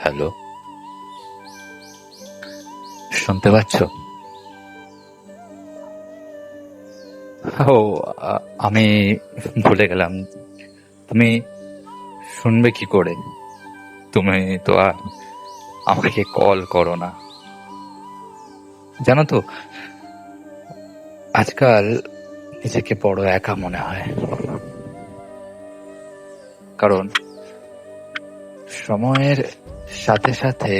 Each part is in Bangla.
হ্যালো, শুনতে পাচ্ছ? ও, আমি ভুলে গেলাম। তুমি শুনবে কি করে? তুমি তো আর আমাকে কল করো না। জানো তো, আজকাল নিজেকে বড় একা মনে হয়। কারণ সময়ের সাথে সাথে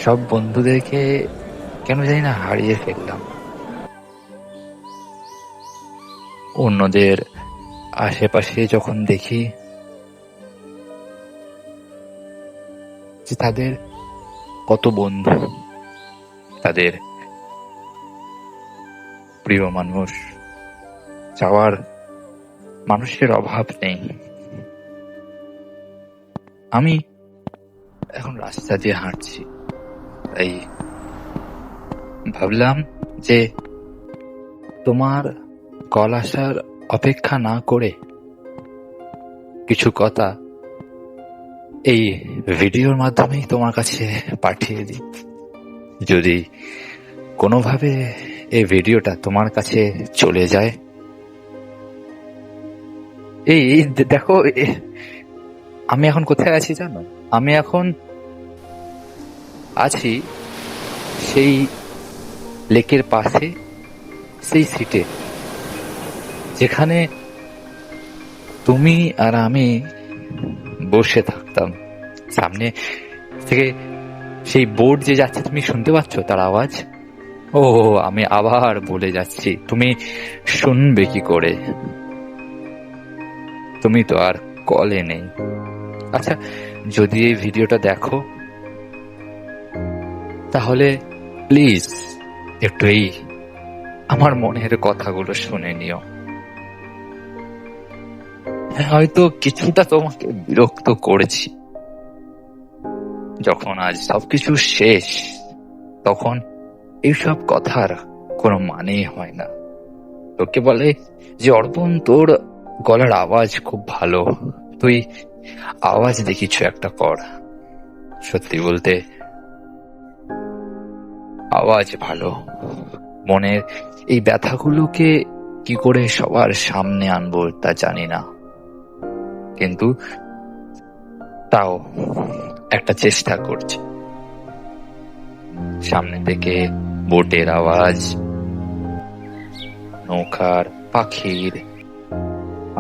সব বন্ধুদেরকে কেন জানি না হারিয়ে ফেললাম। অন্যদের আশেপাশে যখন দেখি যে তাদের কত বন্ধু, তাদের প্রিয় মানুষ, চাওয়ার মানুষের অভাব নেই। আমি এখন রাস্তা দিয়ে হাঁটছি, তাই ভাবলাম যে তোমার কল আসার অপেক্ষা না করে কিছু কথা এই ভিডিওর মাধ্যমেই তোমার কাছে পাঠিয়ে দিই। যদি কোনোভাবে এই ভিডিওটা তোমার কাছে চলে যায়। এই দেখো, আমি এখন কোথায় আছি জানো? আমি এখন আছি সেই লেকের পাশে, সেই সিটে যেখানে তুমি আর আমি বসে থাকতাম। সামনে থেকে সেই বোট যে যাচ্ছে, তুমি শুনতে পাচ্ছ তার আওয়াজ? ও, আমি আবার বলে যাচ্ছি, তুমি শুনবে কি করে? তুমি তো আর কলে নেই। আচ্ছা, যদি এই ভিডিওটা দেখো তাহলে প্লিজ একটু এই আমার মনের কথাগুলো শুনে নিও। হয়তো কিছুটা তোমাকে বিরক্ত করেছি। যখন আজ সবকিছু শেষ, তখন এইসব কথার কোনো মানেই হয় না। তোকে বলে যে অর্পণ, তোর গলার আওয়াজ খুব ভালো, তুই আওয়াজ দিয়ে কিছু একটা কর। সত্যি বলতে আওয়াজ ভালো, মনের এই ব্যথাগুলোকে কি করে সবার সামনে আনবো তা জানি না, কিন্তু তাও একটা চেষ্টা করছি। সামনে থেকে বোটের আওয়াজ, নৌকার, পাখির,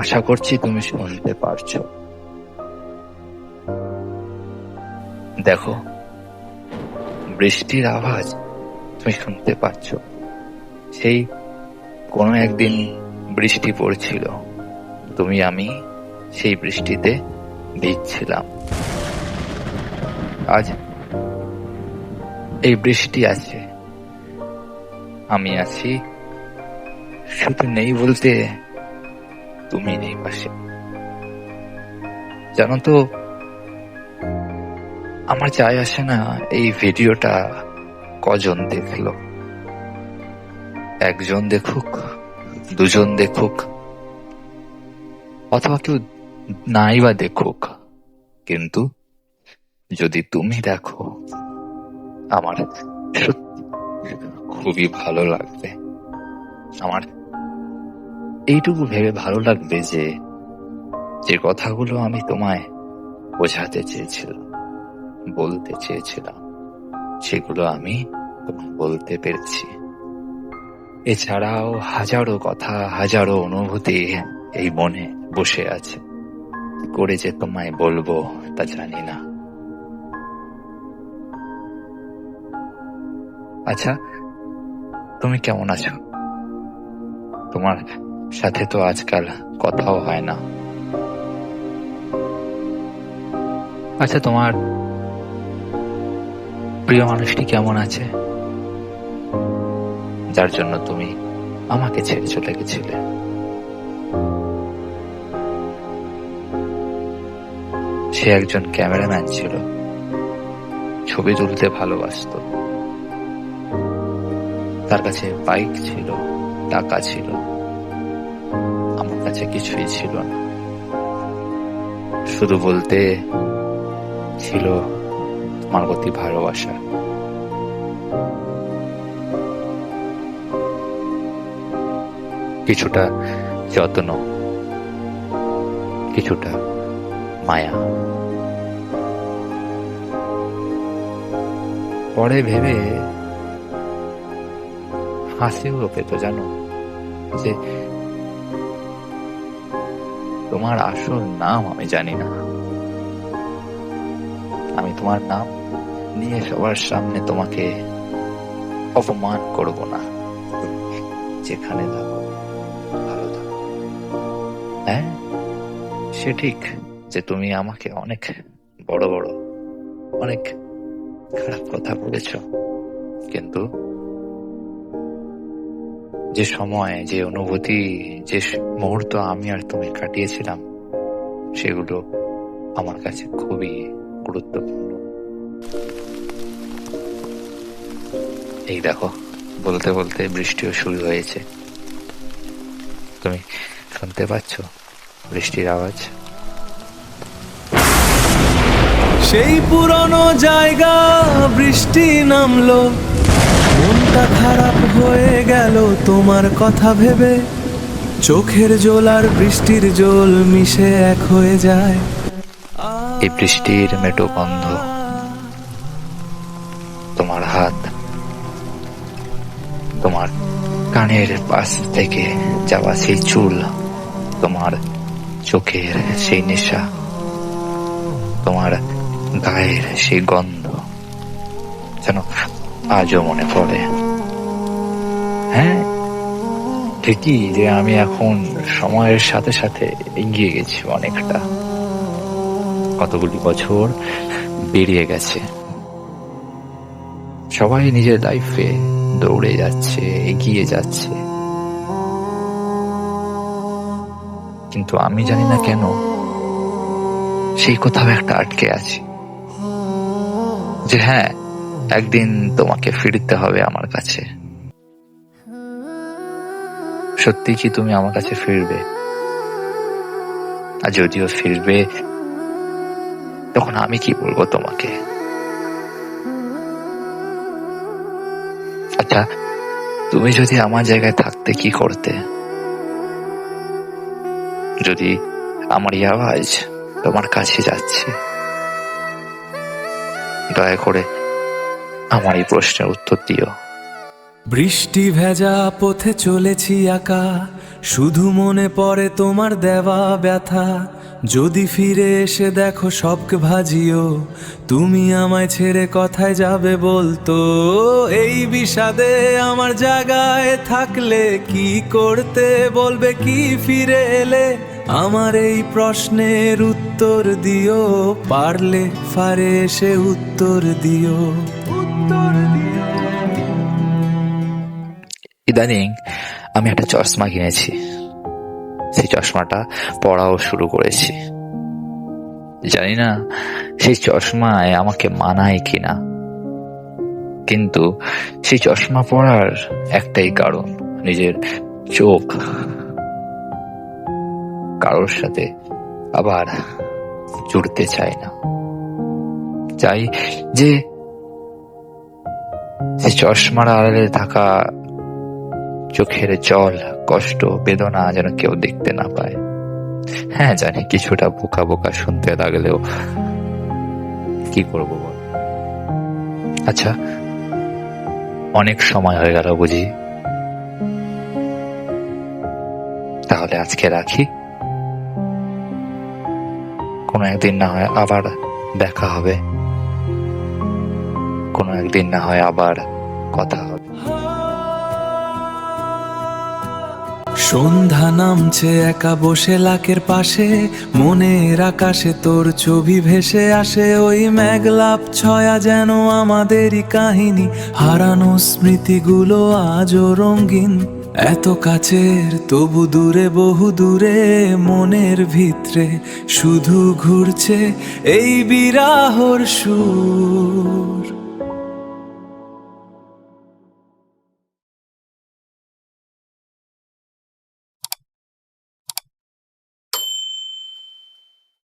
আশা করছি তুমি শুনতে পারছো। দেখো, বৃষ্টির আওয়াজ তুমি শুনতে পাচ্ছ। সেই কোনো একদিন বৃষ্টি পড়ছিল, তুমি আমি সেই বৃষ্টিতে ভিজছিলাম। আজ এই বৃষ্টি আছে, আমি আছি, শুধু নেই বলতে তুমি নেই পাশে। জানো তো, আমার যায় আসে না এই ভিডিওটা কজন দেখলো। একজন দেখুক, দুজন দেখুক, অথবা কেউ নাই বা দেখুক, কিন্তু যদি তুমি দেখো, আমার সত্যি খুবই ভালো লাগবে। আমার এইটুকু ভেবে ভালো লাগবে যে যে কথাগুলো আমি তোমায় বোঝাতে চেয়েছিলাম, বলতে চেয়েছিলাম, সেগুলো আমি তোমায় বলতে পেরেছি। এছাড়াও হাজারো কথা, হাজারো অনুভূতি এই মনে বসে আছে, করে যে তোমায় বলবো তা জানি না। আচ্ছা, তুমি কেমন আছো? তোমার সাথে তো আজকাল কথাও হয় না। আচ্ছা, তোমার প্রিয় মানুষটি কেমন আছে, যার জন্য তুমি আমাকে ছেড়ে চলে গেছিলে? সে একজন ক্যামেরাম্যান ছিল, ছবি তুলতে ভালোবাসতো। তার কাছে বাইক ছিল, টাকা ছিল, আমার কাছে কিছুই ছিল না। শুধু বলতে ছিল তোমার প্রতি ভালোবাসা। কিছুটা যত্ন, কিছুটা মায়া। পরে ভেবে হাসিও পেত জানো, যে তোমার আসল নাম আমি জানি না। আমি তোমার নাম নিয়ে সবার সামনে তোমাকে অপমান করব না। যেখানে থাকো ভালো থাকো। হ্যাঁ, সে ঠিক যে তুমি আমাকে অনেক বড় বড় অনেক খারাপ কথা বলেছ, কিন্তু যে সময়, যে অনুভূতি, যে মুহূর্ত আমি আর তুমি কাটিয়েছিলাম, সেগুলো আমার কাছে খুবই গুরুত্বপূর্ণ। এই দেখো, বলতে বলতে বৃষ্টিও শুরু হয়েছে। তুমি শুনতে পাচ্ছ বৃষ্টির আওয়াজ? সেই পুরনো জায়গা, বৃষ্টি নামলো, মনটা খারাপ হয়ে গেল তোমার কথা ভেবে। চোখের জল আর বৃষ্টির জল মিশে এক হয়ে যায়। এই বৃষ্টির মেটো গন্ধ, তোমার হাত, তোমার কানের পাশ থেকে যাওয়া সেই চুল, তোমার চোখের সেই নেশা, তোমার গায়ের সেই গন্ধ যেন আজও মনে পড়ে। হ্যাঁ, ঠিকই যে আমি এখন সময়ের সাথে সাথে এগিয়ে গেছি অনেকটা। কতগুলি বছর বেরিয়ে গেছে, সবাই নিজের লাইফে দৌড়ে যাচ্ছে, এগিয়ে যাচ্ছে, কিন্তু আমি জানি না কেন সেই কোথাও একটা আটকে আছি, যে হ্যাঁ, একদিন তোমাকে ফিরতে হবে আমার কাছে। সত্যি কি তুমি আমার কাছে ফিরবে? আর যদিও ফিরবে, তখন আমি কি বলবো তোমাকে? আচ্ছা, তুমি যদি আমার জায়গায় থাকতে কি করতে? যদি আমার এই আওয়াজ তোমার কাছে যাচ্ছে, দয়া করে আমার এই প্রশ্নের উত্তর দিও। বৃষ্টি ভেজা পথে চলেছি একা, শুধু মনে পড়ে তোমার দেওয়া ব্যথা। যদি ফিরে এসে দেখো সবকে ভাজিও, তুমি আমায় ছেড়ে কথায় যাবে বলতো। এই বিষাদে আমার জায়গায় থাকলে কি করতে, বলবে কি ফিরে এলে? আমার এই প্রশ্নের উত্তর দিও, পারলে ফারে এসে উত্তর দিও, উত্তর দিও। ইদানিং আমি একটা চশমা কিনেছি, সেই চশমাটা পড়াও শুরু করেছি। জানি না সেই চশমায় আমাকে মানায় কিনা, কিন্তু সেই চশমা পরার একটাই কারণ, নিজের চোখ কারোর সাথে আবার জুড়তে চাই না। চাই যে সেই চশমার আড়ালে থাকা চোখের জল, কষ্ট, বেদনা যেন কেউ দেখতে না পায়। হ্যাঁ, জানি কিছুটা বোকা বোকা শুনতে লাগলেও কি করবো বল। আচ্ছা, অনেক সময় হয়ে গেল বুঝি, তাহলে আজকে রাখি। কোনো একদিন না হয় আবার দেখা হবে, কোনো একদিন না হয় আবার কথা হবে। সন্ধ্যা নামছে, একা বসে লাকের পাশে, মনের আকাশে তোর ছবি ভেসে আসে। ওই মেঘলাপ ছয়া যেন আমাদেরই কাহিনী, হারানো স্মৃতিগুলো আজও রঙিন। এত কাছের তবু দূরে, বহু দূরে, মনের ভিতরে শুধু ঘুরছে এই বিরাহর সুর।